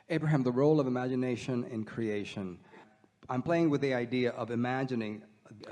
Abraham, the role of imagination in creation. I'm playing with the idea of imagining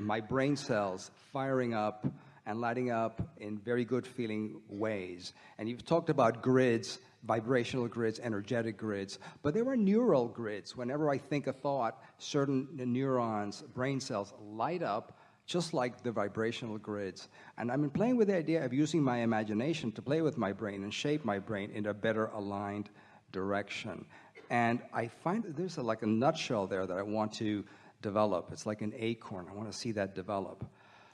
my brain cells firing up and lighting up in very good feeling ways. And you've talked about grids, vibrational grids, energetic grids, but there are neural grids. Whenever I think a thought, certain neurons, brain cells light up just like the vibrational grids. And I've been playing with the idea of using my imagination to play with my brain and shape my brain in a better aligned direction. And I find that there's like a nutshell there that I want to develop. It's like an acorn. I want to see that develop.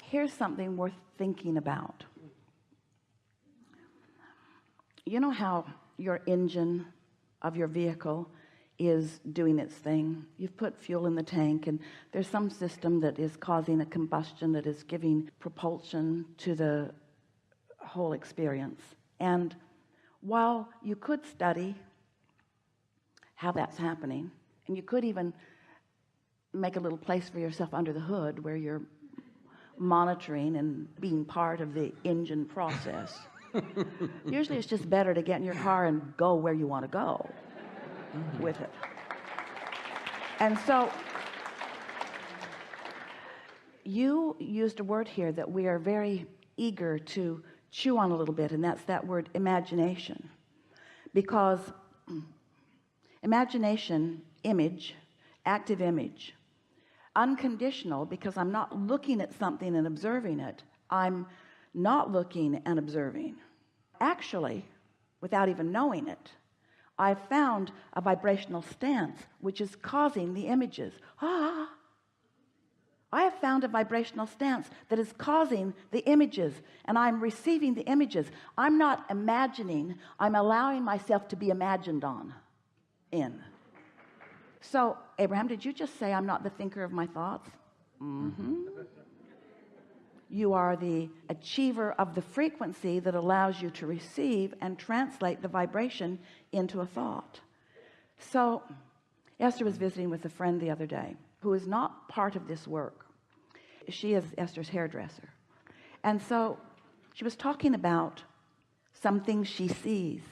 Here's something worth thinking about. You know how your engine of your vehicle is doing its thing? You've put fuel in the tank and there's some system that is causing a combustion that is giving propulsion to the whole experience. And while you could study how that's happening, and you could even make a little place for yourself under the hood where you're monitoring and being part of the engine process. Usually it's just better to get in your car and go where you want to go with it. And so you used a word here that we are very eager to chew on a little bit, and that's that word imagination. Because imagination, image, active image, unconditional, because I'm not looking at something and observing it. I'm not looking and observing. Actually, without even knowing it, I've found a vibrational stance which is causing the images. I have found a vibrational stance that is causing the images, and I'm receiving the images. I'm not imagining, I'm allowing myself to be imagined in. So, Abraham, did you just say I'm not the thinker of my thoughts? You are the achiever of the frequency that allows you to receive and translate the vibration into a thought. So Esther was visiting with a friend the other day who is not part of this work. She is Esther's hairdresser. And so she was talking about some things she sees.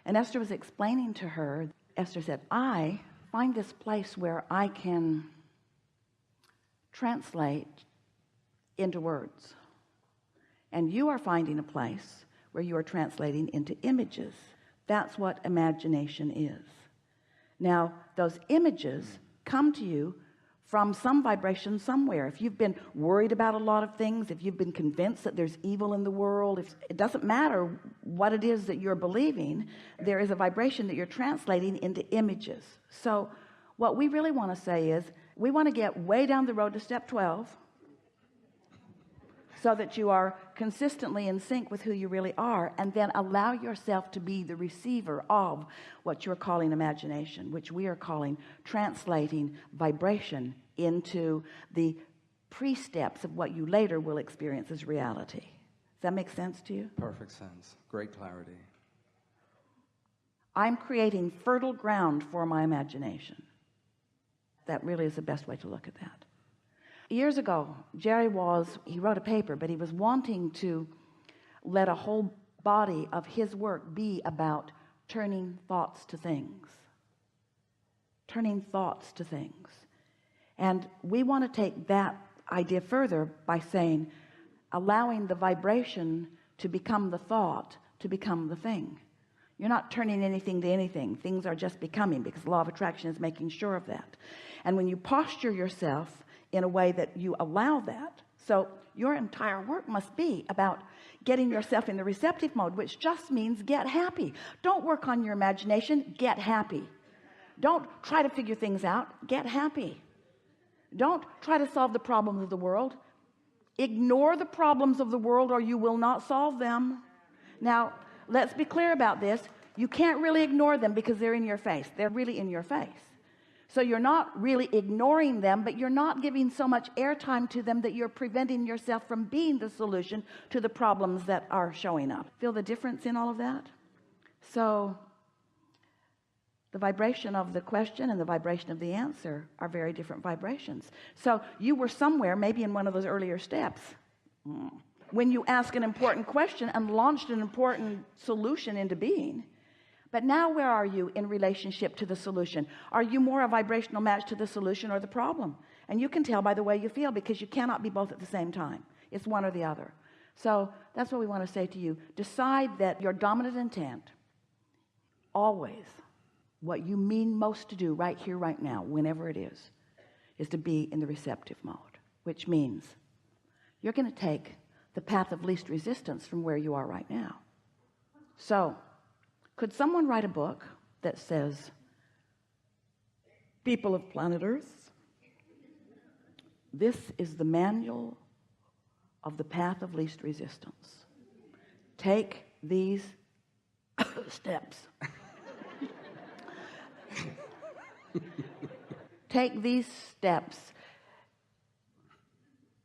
And Esther was explaining to her, Esther said, I find this place where I can translate into words. And you are finding a place where you are translating into images. That's what imagination is. Now, those images come to you from some vibration somewhere. If you've been worried about a lot of things, if you've been convinced that there's evil in the world, if it doesn't matter what it is that you're believing, there is a vibration that you're translating into images. So what we really want to say is we want to get way down the road to step 12 so that you are consistently in sync with who you really are, and then allow yourself to be the receiver of what you're calling imagination, which we are calling translating vibration into the pre-steps of what you later will experience as reality. Does that make sense to you? Perfect sense. Great clarity. I'm creating fertile ground for my imagination. That really is the best way to look at that. Years ago, Jerry he wrote a paper, but he was wanting to let a whole body of his work be about turning thoughts to things. Turning thoughts to things. And we want to take that idea further by saying, allowing the vibration to become the thought, to become the thing. You're not turning anything to anything. Things are just becoming, because the law of attraction is making sure of that. And when you posture yourself in a way that you allow that, so your entire work must be about getting yourself in the receptive mode, which just means get happy. Don't work on your imagination, get happy. Don't try to figure things out, get happy. Don't try to solve the problems of the world. Ignore the problems of the world or you will not solve them. Now, let's be clear about this. You can't really ignore them because they're in your face. They're really in your face. So you're not really ignoring them, but you're not giving so much airtime to them that you're preventing yourself from being the solution to the problems that are showing up. Feel the difference in all of that? So the vibration of the question and the vibration of the answer are very different vibrations. So you were somewhere, maybe in one of those earlier steps, when you asked an important question and launched an important solution into being. But now where are you in relationship to the solution? Are you more a vibrational match to the solution or the problem? And you can tell by the way you feel, because you cannot be both at the same time. It's one or the other. So that's what we want to say to you. Decide that your dominant intent, always, what you mean most to do right here, right now, whenever it is to be in the receptive mode, which means you're going to take the path of least resistance from where you are right now. So could someone write a book that says, people of planet Earth, this is the manual of the path of least resistance. Take these steps. Take these steps.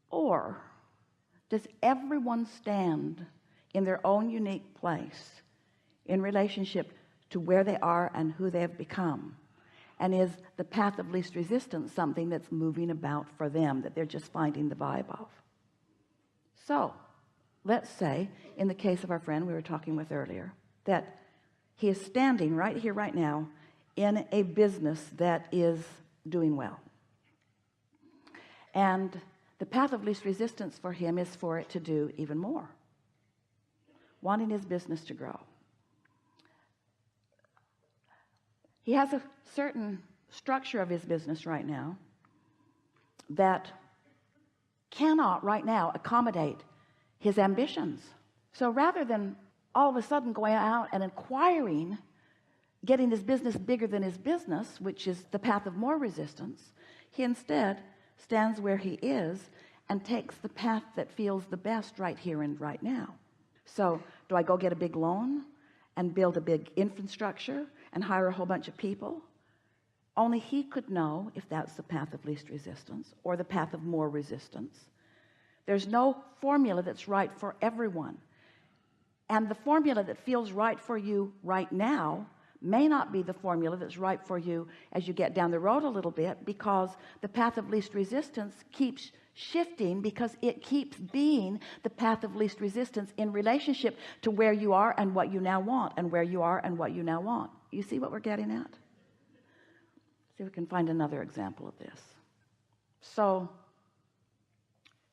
Or does everyone stand in their own unique place in relationship to where they are and who they have become? And is the path of least resistance something that's moving about for them, that they're just finding the vibe of? So let's say, in the case of our friend we were talking with earlier, that he is standing right here, right now, in a business that is doing well. And the path of least resistance for him is for it to do even more, wanting his business to grow. He has a certain structure of his business right now that cannot right now accommodate his ambitions. So rather than all of a sudden going out and inquiring, getting his business bigger than his business, which is the path of more resistance, he instead stands where he is and takes the path that feels the best right here and right now. So do I go get a big loan and build a big infrastructure and hire a whole bunch of people? Only he could know if that's the path of least resistance or the path of more resistance. There's no formula that's right for everyone. And the formula that feels right for you right now may not be the formula that's right for you as you get down the road a little bit, because the path of least resistance keeps shifting, because it keeps being the path of least resistance in relationship to where you are and what you now want, and where you are and what you now want. You see what we're getting at? See if we can find another example of this. So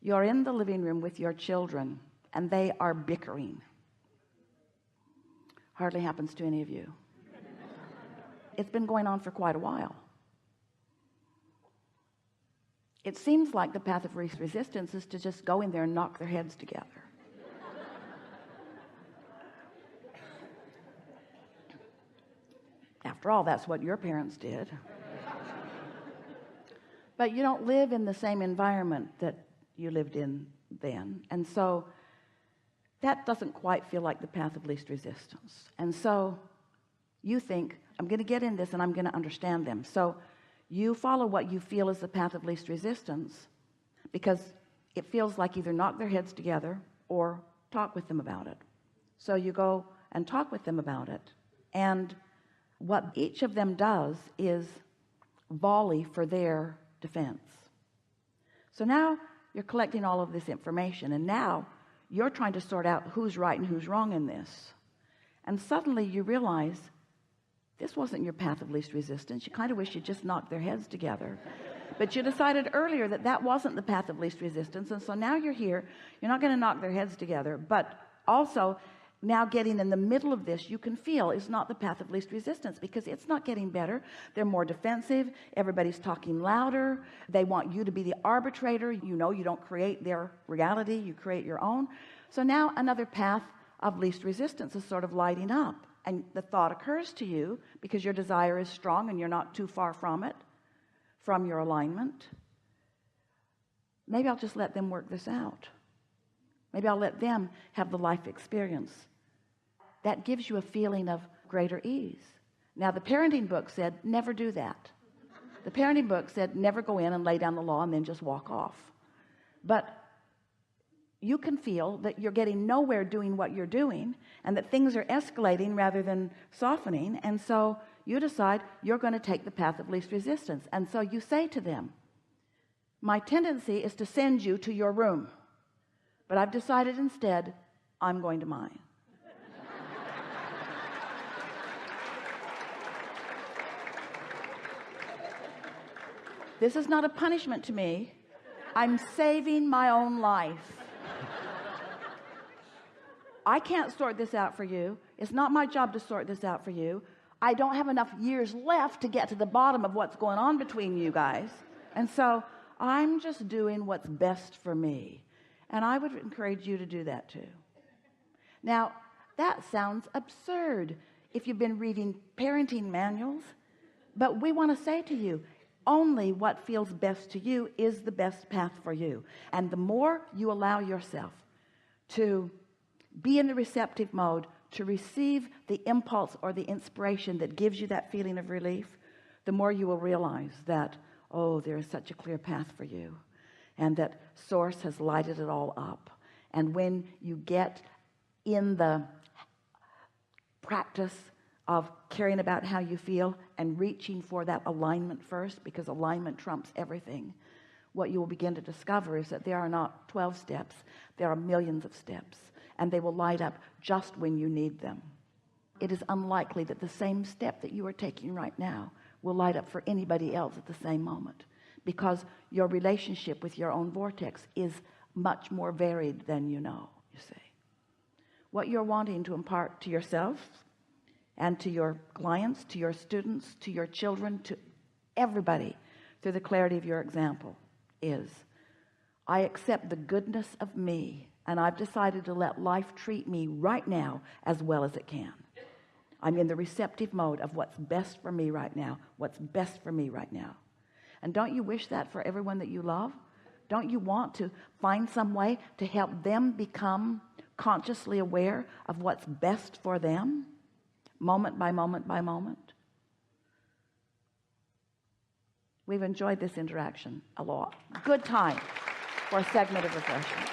you're in the living room with your children and they are bickering. Hardly happens to any of you. It's been going on for quite a while. It seems like the path of least resistance is to just go in there and knock their heads together. After all, that's what your parents did. But you don't live in the same environment that you lived in then. And so that doesn't quite feel like the path of least resistance. And so you think, I'm going to get in this and I'm going to understand them. So you follow what you feel is the path of least resistance, because it feels like either knock their heads together or talk with them about it. So you go and talk with them about it. And what each of them does is volley for their defense. So now you're collecting all of this information, and now you're trying to sort out who's right and who's wrong in this. And suddenly you realize this wasn't your path of least resistance. You kind of wish you just knocked their heads together. But you decided earlier that that wasn't the path of least resistance. And so now you're here. You're not going to knock their heads together. But also, now getting in the middle of this, you can feel is not the path of least resistance, because it's not getting better. They're more defensive. Everybody's talking louder. They want you to be the arbitrator. You know, you don't create their reality. You create your own. So now another path of least resistance is sort of lighting up. And the thought occurs to you, because your desire is strong and you're not too far from it, from your alignment. Maybe I'll just let them work this out. Maybe I'll let them have the life experience. That gives you a feeling of greater ease. Now, the parenting book said, never do that. The parenting book said, never go in and lay down the law and then just walk off. But you can feel that you're getting nowhere doing what you're doing, and that things are escalating rather than softening. And so you decide you're going to take the path of least resistance. And so you say to them, my tendency is to send you to your room, but I've decided instead I'm going to mine. This is not a punishment to me. I'm saving my own life. I can't sort this out for you. It's not my job to sort this out for you. I don't have enough years left to get to the bottom of what's going on between you guys. And so I'm just doing what's best for me. And I would encourage you to do that too. Now, that sounds absurd if you've been reading parenting manuals, but we want to say to you, only what feels best to you is the best path for you. And the more you allow yourself to be in the receptive mode, to receive the impulse or the inspiration that gives you that feeling of relief, the more you will realize that, oh, there is such a clear path for you, and that Source has lighted it all up. And when you get in the practice of caring about how you feel and reaching for that alignment first, because alignment trumps everything, what you will begin to discover is that there are not 12 steps, there are millions of steps, and they will light up just when you need them. It is unlikely that the same step that you are taking right now will light up for anybody else at the same moment, because your relationship with your own vortex is much more varied than you know, you see. What you're wanting to impart to yourself and to your clients, to your students, to your children, to everybody through the clarity of your example is, I accept the goodness of me, and I've decided to let life treat me right now as well as it can. I'm in the receptive mode of what's best for me right now, what's best for me right now. And don't you wish that for everyone that you love? Don't you want to find some way to help them become consciously aware of what's best for them, moment by moment by moment? We've enjoyed this interaction a lot. Good time for a segment of refreshment.